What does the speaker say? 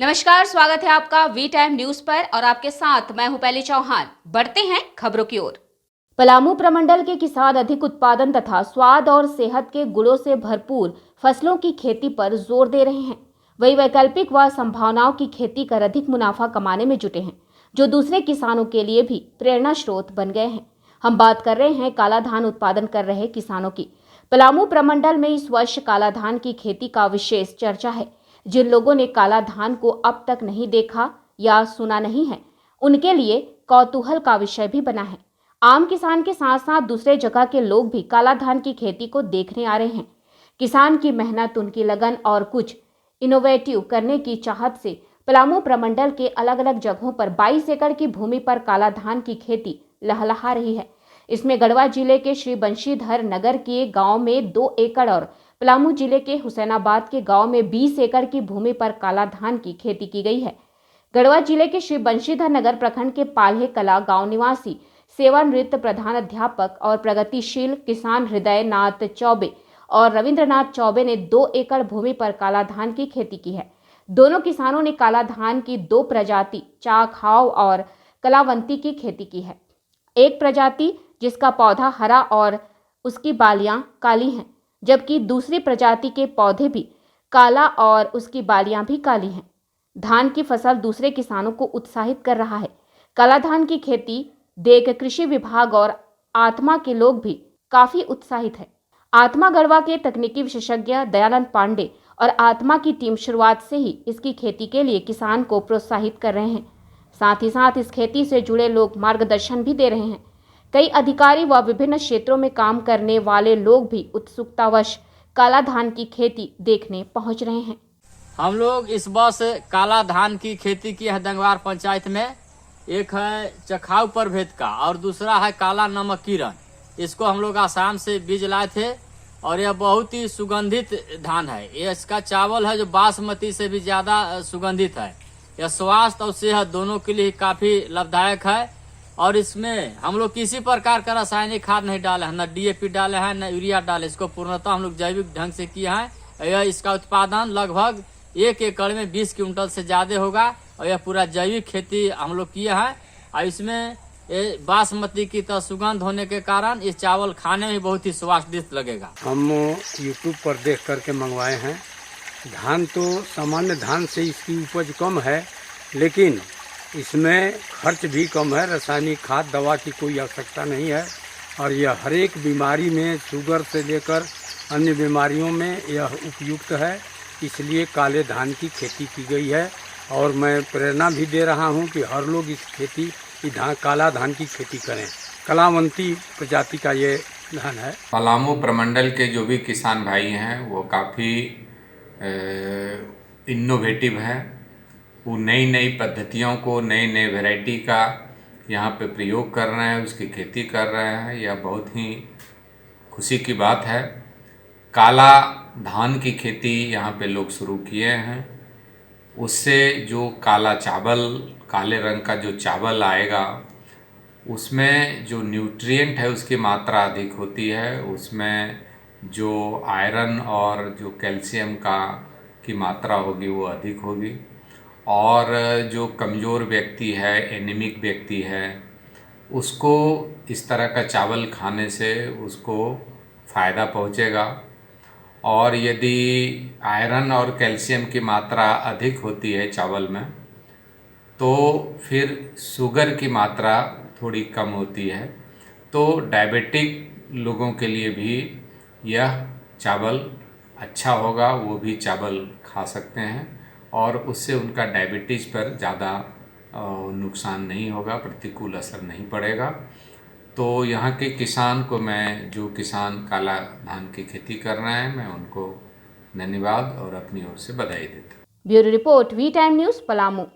नमस्कार, स्वागत है आपका वी टाइम न्यूज पर और आपके साथ मैं हूं पहली चौहान। बढ़ते हैं खबरों की ओर। पलामू प्रमंडल के किसान अधिक उत्पादन तथा स्वाद और सेहत के गुणों से भरपूर फसलों की खेती पर जोर दे रहे हैं। वही वैकल्पिक व संभावनाओं की खेती कर अधिक मुनाफा कमाने में जुटे हैं, जो दूसरे किसानों के लिए भी प्रेरणा स्रोत बन गए हैं। हम बात कर रहे हैं काला धान उत्पादन कर रहे किसानों की। पलामू प्रमंडल में इस वर्ष काला धान की खेती का विशेष चर्चा है। जिन लोगों ने काला धान को अब तक नहीं देखा या सुना नहीं है, उनके लिए कौतूहल का विषय भी बना है। आम किसान के साथ साथ दूसरे जगह के लोग भी काला धान की खेती को देखने आ रहे हैं। किसान की मेहनत, उनकी लगन और कुछ इनोवेटिव करने की चाहत से पलामू प्रमंडल के अलग अलग जगहों पर 22 एकड़ की भूमि पर काला धान की खेती लहलहा रही है। इसमें गढ़वा जिले के श्री बंशीधर नगर के गांव में 2 एकड़ और पलामू जिले के हुसैनाबाद के गांव में 20 एकड़ की भूमि पर काला धान की खेती की गई है। गढ़वा जिले के श्री बंशीधर नगर प्रखंड के पाल्हे कला गांव निवासी सेवानिवृत्त प्रधान अध्यापक और प्रगतिशील किसान हृदय नाथ चौबे और रविंद्रनाथ चौबे ने 2 एकड़ भूमि पर काला धान की खेती की है। दोनों किसानों ने काला धान की 2 प्रजाति चाखाव और कलावंती की खेती की है। एक प्रजाति जिसका पौधा हरा और उसकी बालियां काली हैं, जबकि दूसरी प्रजाति के पौधे भी काला और उसकी बालियां भी काली हैं। धान की फसल दूसरे किसानों को उत्साहित कर रहा है। काला धान की खेती देख कृषि विभाग और आत्मा के लोग भी काफी उत्साहित है। आत्मा गढ़वा के तकनीकी विशेषज्ञ दयानंद पांडे और आत्मा की टीम शुरुआत से ही इसकी खेती के लिए किसान को प्रोत्साहित कर रहे हैं। साथ ही साथ इस खेती से जुड़े लोग मार्गदर्शन भी दे रहे हैं। कई अधिकारी व विभिन्न क्षेत्रों में काम करने वाले लोग भी उत्सुकतावश काला धान की खेती देखने पहुंच रहे हैं। हम लोग इस वर्ष काला धान की खेती की है दंगवार पंचायत में। एक है चखाव प्रभेद का और दूसरा है काला नमक किरण। इसको हम लोग आसाम से बीज लाए थे और यह बहुत ही सुगंधित धान है। ये इसका चावल है जो बासमती से भी ज्यादा सुगंधित है। यह स्वास्थ्य और सेहत दोनों के लिए काफी लाभदायक है। और इसमें हम लोग किसी प्रकार का रासायनिक खाद नहीं डाले हैं, न डीएपी डाले हैं, न यूरिया डाले। इसको पूर्णतः हम लोग जैविक ढंग से किए हैं। यह इसका उत्पादन लगभग 1 एकड़ में 20 क्विंटल से ज्यादा होगा और यह पूरा जैविक खेती हम लोग किए हैं। और इसमें बासमती की तरह सुगंध होने के कारण ये चावल खाने में बहुत ही स्वादिष्ट लगेगा। हम यूट्यूब पर देख करके मंगवाए हैं। धान तो सामान्य धान से इसकी उपज कम है, लेकिन इसमें खर्च भी कम है। रासायनिक खाद दवा की कोई आवश्यकता नहीं है और यह हर एक बीमारी में, शुगर से लेकर अन्य बीमारियों में यह उपयुक्त है। इसलिए काले धान की खेती की गई है और मैं प्रेरणा भी दे रहा हूं कि हर लोग इस खेती काला धान की खेती करें। कलावंती प्रजाति का ये धान है। पलामू प्रमंडल के जो भी किसान भाई हैं वो काफ़ी इनोवेटिव हैं। वो नई नई पद्धतियों को, नई नई वैरायटी का यहाँ पे प्रयोग कर रहे हैं, उसकी खेती कर रहे हैं। यह बहुत ही खुशी की बात है। काला धान की खेती यहाँ पे लोग शुरू किए हैं। उससे जो काला चावल, काले रंग का जो चावल आएगा, उसमें जो न्यूट्रिएंट है उसकी मात्रा अधिक होती है। उसमें जो आयरन और जो कैल्शियम की मात्रा होगी वो अधिक होगी। और जो कमज़ोर व्यक्ति है, एनीमिक व्यक्ति है, उसको इस तरह का चावल खाने से उसको फ़ायदा पहुँचेगा। और यदि आयरन और कैल्शियम की मात्रा अधिक होती है चावल में, तो फिर शुगर की मात्रा थोड़ी कम होती है। तो डायबिटिक लोगों के लिए भी यह चावल अच्छा होगा, वो भी चावल खा सकते हैं और उससे उनका डायबिटीज़ पर ज़्यादा नुकसान नहीं होगा, प्रतिकूल असर नहीं पड़ेगा। तो यहाँ के किसान को मैं, जो किसान काला धान की खेती कर रहे हैं, मैं उनको धन्यवाद और अपनी ओर से बधाई देता हूँ। Bureau report, V time news, Palamu.